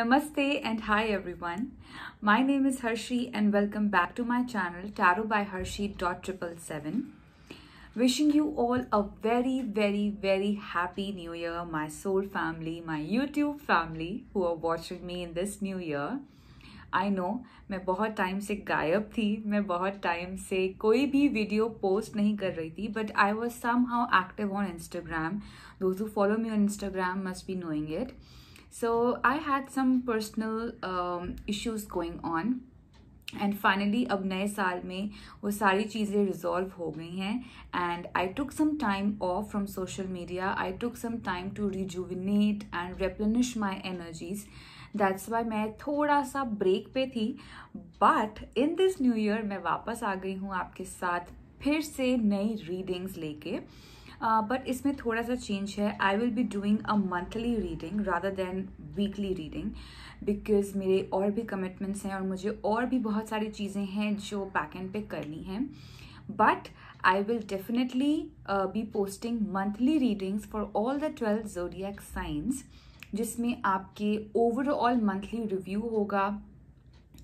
Namaste and hi everyone. My name is Harshi and welcome back to my channel Tarot by Harshi.777. Wishing you all a very happy new year, my soul family, my YouTube family who are watching me in this new year. I know मैं बहुत time से गायब थी, मैं बहुत time से कोई भी वीडियो पोस्ट नहीं कर रही थी, but I was somehow active on Instagram. Those who follow me on Instagram must be knowing it. So I had some personal issues going on. And finally अब नए साल में वो सारी चीज़ें रिजॉल्व हो गई हैं and I took some time off from social media. I took some time to rejuvenate and replenish my energies. That's why मैं थोड़ा सा ब्रेक पे थी, but in this new year मैं वापस आ गई हूँ आपके साथ फिर से नई रीडिंग्स लेके. बट इसमें थोड़ा सा चेंज है. I will be doing a monthly reading rather than weekly reading because मेरे और भी कमिटमेंट्स हैं और मुझे और भी बहुत सारी चीज़ें हैं जो बैक एंड पे करनी हैं. But I will definitely be posting monthly readings for all the 12 zodiac science, जिसमें आपके ओवरऑल मंथली रिव्यू होगा.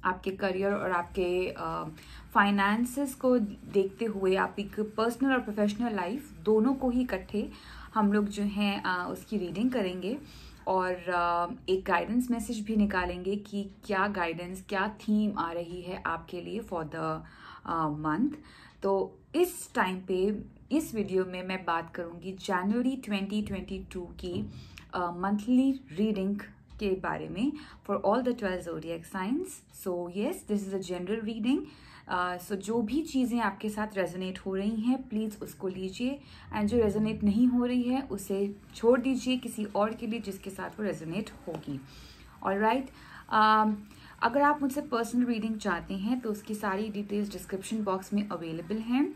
आपके करियर और आपके फाइनेंसेस को देखते हुए आपकी पर्सनल और प्रोफेशनल लाइफ दोनों को ही इकट्ठे हम लोग जो हैं उसकी रीडिंग करेंगे और एक गाइडेंस मैसेज भी निकालेंगे कि क्या गाइडेंस, क्या थीम आ रही है आपके लिए फॉर द मंथ. तो इस टाइम पे इस वीडियो में मैं बात करूँगी जनवरी 2022 की मंथली रीडिंग के बारे में for all the 12 zodiac signs. So yes, this is a general reading. So जो भी चीज़ें आपके साथ रेजोनेट हो रही हैं प्लीज़ उसको लीजिए, एंड जो रेजोनेट नहीं हो रही है उसे छोड़ दीजिए किसी और के लिए जिसके साथ वो रेजोनेट होगी. ऑलराइट, अगर आप मुझसे पर्सनल रीडिंग चाहते हैं तो उसकी सारी डिटेल्स डिस्क्रिप्शन बॉक्स में अवेलेबल हैं.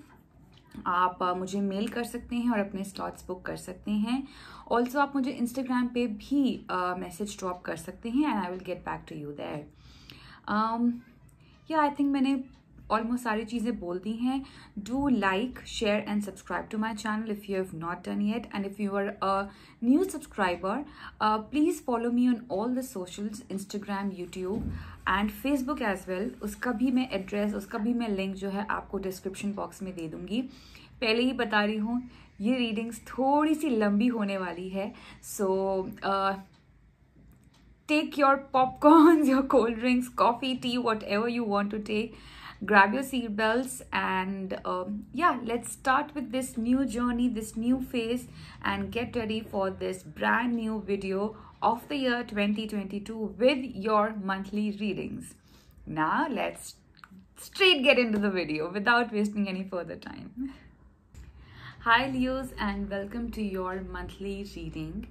आप मुझे मेल कर सकते हैं और अपने स्लॉट्स बुक कर सकते हैं. ऑल्सो आप मुझे इंस्टाग्राम पे भी मैसेज ड्रॉप कर सकते हैं and I will get back to you there. या आई थिंक मैंने ऑलमोस्ट सारी चीज़ें बोल दी हैं. Do like, share and subscribe to my channel if you have not done yet, and if you are a new subscriber please follow me on all the socials, Instagram, YouTube and Facebook as well. उसका भी मैं address, उसका भी मैं link जो है आपको description box में दे दूंगी. पहले ही बता रही हूँ ये रीडिंग्स थोड़ी सी लंबी होने वाली है. सो take your popcorns, your cold drinks, coffee, tea, whatever you want to take. Grab your seat belts and yeah, let's start with this new journey, this new phase, and get ready for this brand new video of the year 2022 with your monthly readings. Now let's straight get into the video without wasting any further time. Hi Leos and welcome to your monthly reading.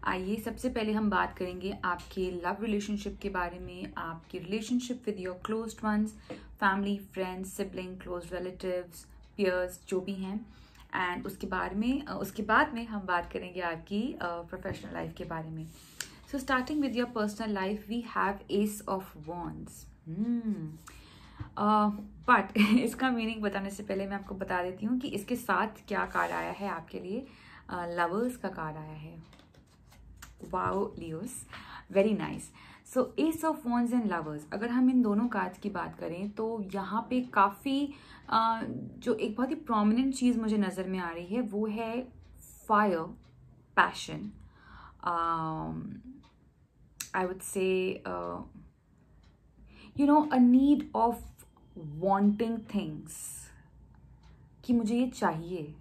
आइए सबसे पहले हम बात करेंगे आपके love relationship के बारे में, आपकी relationship with your closed ones, family, friends, sibling, close relatives, peers जो भी हैं. एंड उसके बाद में हम बात करेंगे आपकी प्रोफेशनल लाइफ के बारे में. So starting with your personal life we have ace of wands. But इसका मीनिंग बताने से पहले मैं आपको बता देती हूँ कि इसके साथ क्या कार्ड आया है आपके लिए. लवर्स का कार्ड आया है. Wow Leos, very nice. So S of wands and lovers, अगर हम इन दोनों कार्ड्स की बात करें तो यहाँ पे काफ़ी जो एक बहुत ही प्रोमिनेंट चीज़ मुझे नज़र में आ रही है वो है fire, passion. I would say you know a need of wanting things, कि मुझे ये चाहिए.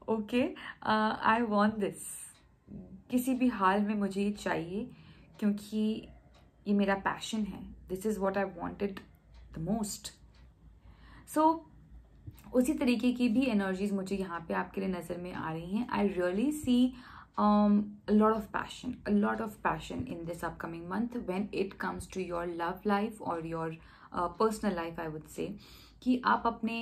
ओके, आई वॉन्ट दिस, किसी भी हाल में मुझे ये चाहिए क्योंकि ये मेरा पैशन है. This is what I wanted the most. So उसी तरीके की भी एनर्जीज मुझे यहाँ पे आपके लिए नज़र में आ रही हैं. I really see a lot of passion in this upcoming month when it comes to your love life or your personal life. I would say कि आप अपने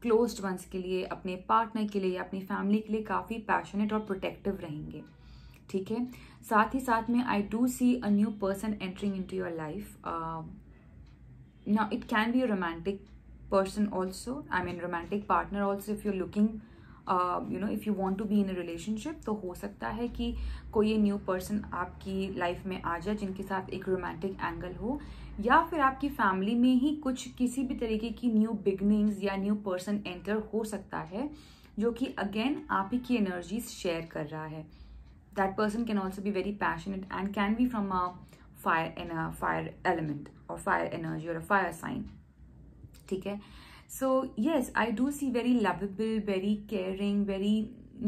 क्लोज्ड वंस के लिए, अपने पार्टनर के लिए, अपनी फैमिली के लिए काफ़ी पैशनेट और प्रोटेक्टिव रहेंगे. ठीक है. साथ ही साथ में I do see a new person entering into your life. Now it can be a romantic person also, I mean romantic partner also if you're looking you know if you want to be in a relationship, तो हो सकता है कि कोई new person आपकी life में आ जाए जिनके साथ एक रोमांटिक एंगल हो, या फिर आपकी फैमिली में ही कुछ किसी भी तरीके की न्यू बिगनिंग्स या न्यू पर्सन एंटर हो सकता है जो कि अगेन आप ही की एनर्जीज शेयर कर रहा है. That person can also be very passionate and can be from a fire element और फायर एनर्जी और अ फायर साइन. ठीक है. So yes, I do see very lovable, very caring, very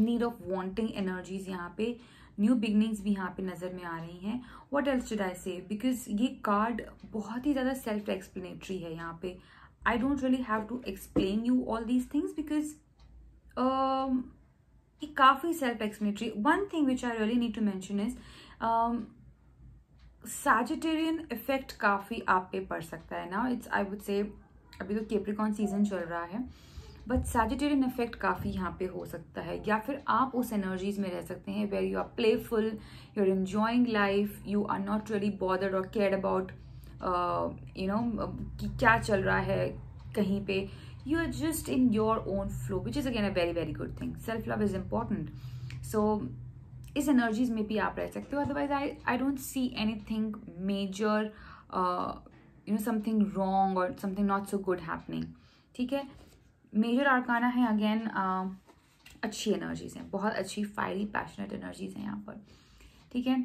need of wanting energies यहाँ पे. New beginnings भी यहाँ पे नजर में आ रही हैं. What else should I say? Because ये कार्ड बहुत ही ज्यादा सेल्फ एक्सप्लेनेटरी है यहाँ पे. I don't really have to explain you all these things because ये काफी self explanatory. One thing which I really need to mention is Sagittarian effect काफी आप पे पड़ सकता है ना. It's I would say अभी तो कैप्रिकॉर्न सीजन चल रहा है, बट सैजिटेरियन इफेक्ट काफी यहाँ पे हो सकता है. या फिर आप उस एनर्जीज में रह सकते हैं where you are playful, you are enjoying life, you are not really bothered और केयर्ड अबाउट यू नो कि क्या चल रहा है कहीं पे. You are just in your own flow, which is again a very very good thing. Self love is important. So इस energies में भी आप रह सकते हो. Otherwise I don't see anything major, you know, something wrong or something not so good happening. ठीक है. Major आर्काना है अगेन अच्छी एनर्जीज हैं, बहुत अच्छी फायरी पैशनेट एनर्जीज हैं यहाँ पर. ठीक है.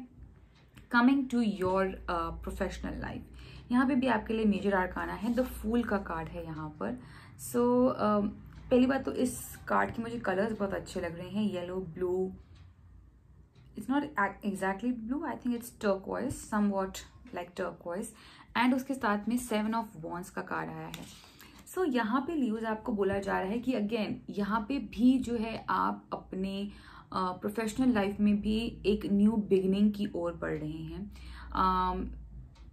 Coming to your professional life, यहाँ पे भी आपके लिए मेजर आर्काना है. द फूल का कार्ड है यहाँ पर. सो पहली बात तो इस कार्ड के मुझे कलर्स बहुत अच्छे लग रहे हैं. Yellow, blue, it's not exactly blue, I think it's turquoise, somewhat like turquoise. And उसके साथ में 7 ऑफ वॉन्ड्स का कार्ड आया है. सो यहाँ पे लियोज आपको बोला जा रहा है कि अगेन यहाँ पे भी जो है आप अपने प्रोफेशनल लाइफ में भी एक न्यू बिगिनिंग की ओर बढ़ रहे हैं.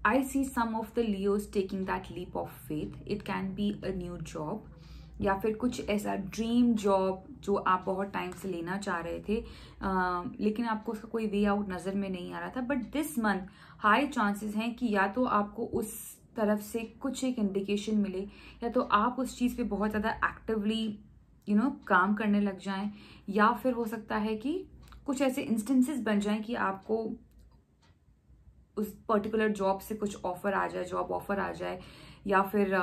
I see some of the Leos taking that leap of faith. It can be a new job या फिर कुछ ऐसा ड्रीम जॉब जो आप बहुत टाइम से लेना चाह रहे थे, लेकिन आपको उसका कोई वे आउट नजर में नहीं आ रहा था. But this month high chances हैं कि या तो आपको उस तरफ से कुछ एक इंडिकेशन मिले, या तो आप उस चीज पे बहुत ज्यादा एक्टिवली यू नो काम करने लग जाएं, या फिर हो सकता है कि कुछ ऐसे इंस्टेंसेस बन जाएं कि आपको उस पर्टिकुलर जॉब से कुछ ऑफर आ जाए, जॉब ऑफर आ जाए, या फिर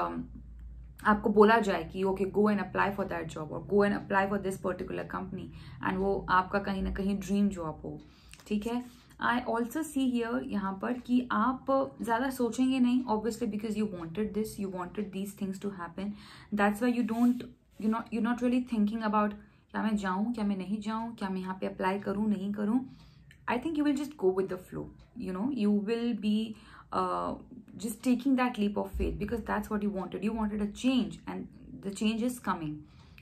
आपको बोला जाए कि okay go and apply for that job और go and apply for this particular company, and वो आपका कहीं ना कहीं ड्रीम जॉब हो. ठीक है. आई ऑल्सो सी हियर यहाँ पर कि आप ज़्यादा सोचेंगे नहीं, obviously because you wanted this, you wanted these things to happen. That's why you not really thinking about क्या मैं जाऊँ, क्या मैं नहीं जाऊँ, क्या मैं यहाँ पे अप्लाई करूँ, नहीं करूँ. I think you will just go with the flow. You know, you will be just taking that leap of faith because that's what you wanted. You wanted a change, and the change is coming,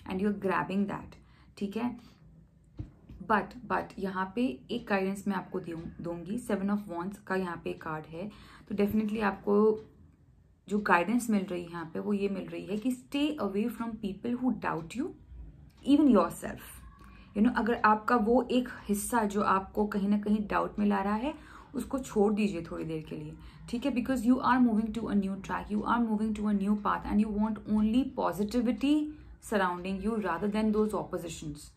and you're grabbing that. ठीक है. But यहाँ पे एक guidance मैं आपको दूंगी. 7 of wands का यहाँ पे कार्ड है, तो डेफिनेटली आपको जो गाइडेंस मिल रही है यहाँ पे वो ये मिल रही है कि stay away from people who doubt you, even your self. You know, अगर आपका वो एक हिस्सा जो आपको कहीं ना कहीं डाउट में ला रहा है, उसको छोड़ दीजिए थोड़ी देर के लिए. ठीक है. Because you are moving to a new track, you are moving to a new path, and you want only positivity surrounding you rather than those oppositions.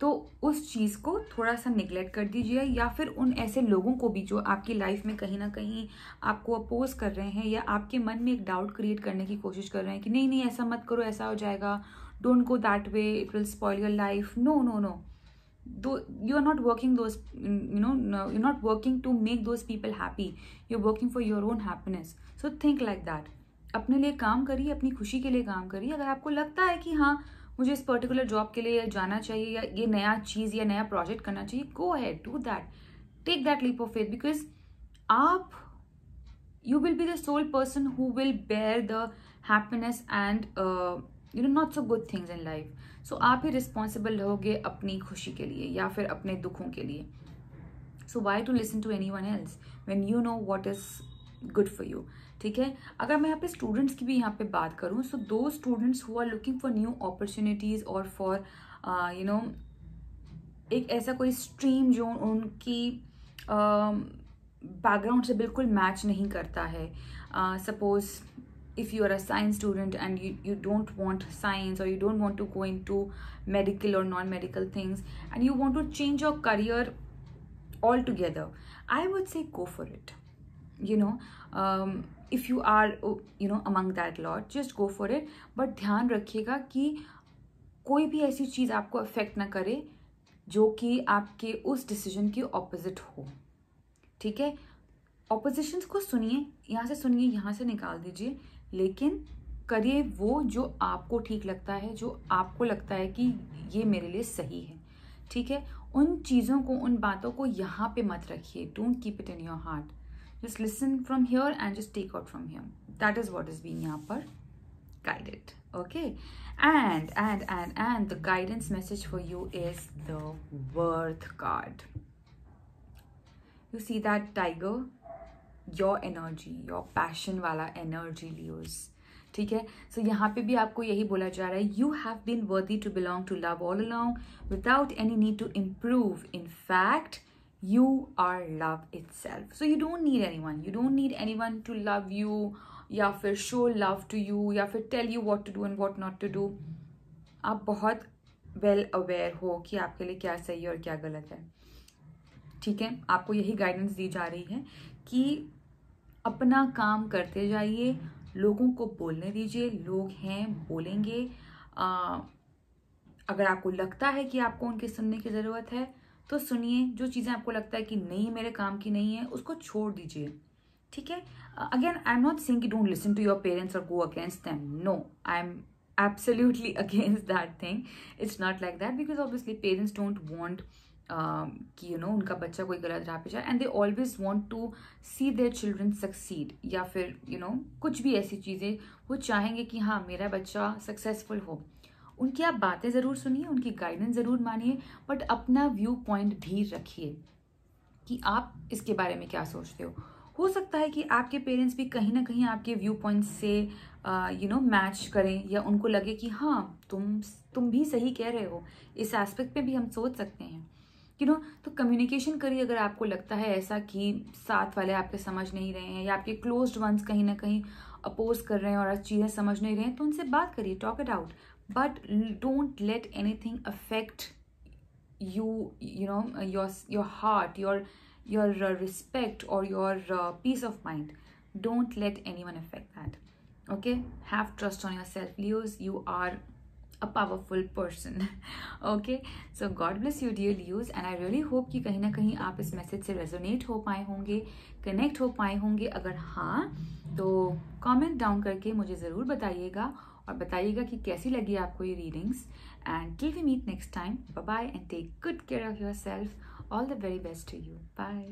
तो उस चीज को थोड़ा सा निगलेक्ट कर दीजिए, या फिर उन ऐसे लोगों को भी जो आपकी लाइफ में कहीं ना कहीं आपको अपोज कर रहे हैं, या आपके मन में एक डाउट क्रिएट करने की कोशिश कर रहे हैं कि नहीं नहीं ऐसा मत करो, ऐसा हो जाएगा, don't go that way, it will spoil your life. No. Though you are not working those, you're not working to make those people happy. You're working for your own happiness. So think like that. अपने लिए काम करिए, अपनी खुशी के लिए काम करिए. अगर आपको लगता है कि हाँ मुझे इस पर्टिकुलर जॉब के लिए जाना चाहिए, या ये नया चीज या नया प्रोजेक्ट करना चाहिए, go ahead, do that. Take that leap of faith because you will be the sole person who will bear the happiness and not so good things in life. So आप ही रिस्पॉन्सिबल रहोगे अपनी खुशी के लिए या फिर अपने दुखों के लिए. So why to listen to anyone else when you know what is good for you. ठीक है. अगर मैं यहाँ पे स्टूडेंट्स की भी यहाँ पे बात करूँ, so those students who are looking for new opportunities or for एक ऐसा कोई स्ट्रीम जो उनकी बैकग्राउंड से बिल्कुल मैच नहीं करता है, suppose if you are a science student and you don't want science, or you don't want to go into medical or non-medical things, and you want to change your career altogether, I would say go for it. If you are among that lot, just go for it. But ध्यान रखिएगा कि कोई भी ऐसी चीज़ आपको affect ना करे जो कि आपके उस डिसीजन की ऑपोजिट हो, ठीक है? ऑपोजिशंस को सुनिए, यहाँ से सुनिए, यहाँ से निकाल दीजिए, लेकिन करिए वो जो आपको ठीक लगता है, जो आपको लगता है कि ये मेरे लिए सही है, ठीक है? उन चीज़ों को, उन बातों को यहाँ पे मत रखिए. Don't keep it in your heart. Just listen from here and just take out from here. That is what is being यहाँ पर guided. Okay, and the guidance message for you is the Worth card. You see that tiger? Your energy, your passion वाला energy, Leos. ठीक है? So यहाँ पे भी आपको यही बोला जा रहा है, you have been worthy to belong to love all along without any need to improve. In fact, you are love itself. So you don't need anyone. You don't need anyone to love you, या फिर show love to you, या फिर tell you what to do and what not to do. आप बहुत well aware हो कि आपके लिए क्या सही है और क्या गलत है, ठीक है? आपको यही गाइडेंस दी जा रही है कि अपना काम करते जाइए, लोगों को बोलने दीजिए. लोग हैं, बोलेंगे. अगर आपको लगता है कि आपको उनके सुनने की ज़रूरत है तो सुनिए. जो चीज़ें आपको लगता है कि नहीं मेरे काम की नहीं है, उसको छोड़ दीजिए, ठीक है? Again, I'm not saying you don't listen to your parents or go against them. No, I'm absolutely against that thing. It's not like that, because obviously parents don't want कि उनका बच्चा कोई गलत राह पे जाए, and they always want to see their children succeed. या फिर कुछ भी ऐसी चीज़ें वो चाहेंगे कि हाँ मेरा बच्चा सक्सेसफुल हो. उनकी आप बातें ज़रूर सुनिए, उनकी गाइडेंस ज़रूर मानिए, बट अपना व्यू पॉइंट भी रखिए कि आप इसके बारे में क्या सोचते हो सकता है कि आपके पेरेंट्स भी कहीं ना कहीं आपके व्यू पॉइंट से मैच करें, या उनको लगे कि हाँ तुम भी सही कह रहे हो. इस एस्पेक्ट पे भी हम सोच सकते हैं, तो कम्युनिकेशन करिए. अगर आपको लगता है ऐसा कि साथ वाले आपके समझ नहीं रहे हैं, या आपके क्लोज्ड वंस कहीं ना कहीं अपोज कर रहे हैं और चीज़ें समझ नहीं रहे हैं, तो उनसे बात करिए, talk it out. But don't let anything affect your heart, your respect, or your peace of mind. Don't let anyone affect that. Okay, have trust on yourself, Leos. You are a powerful person. Okay, so God bless you, dear Leos, and I really hope कि कहीं ना कहीं आप इस message से resonate हो पाए होंगे, कनेक्ट हो पाए होंगे. अगर हाँ तो कमेंट डाउन करके मुझे ज़रूर बताइएगा, और बताइएगा कि कैसी लगी आपको ये readings. And till we meet next time, bye bye and take good care of yourself. All the very best to you. Bye.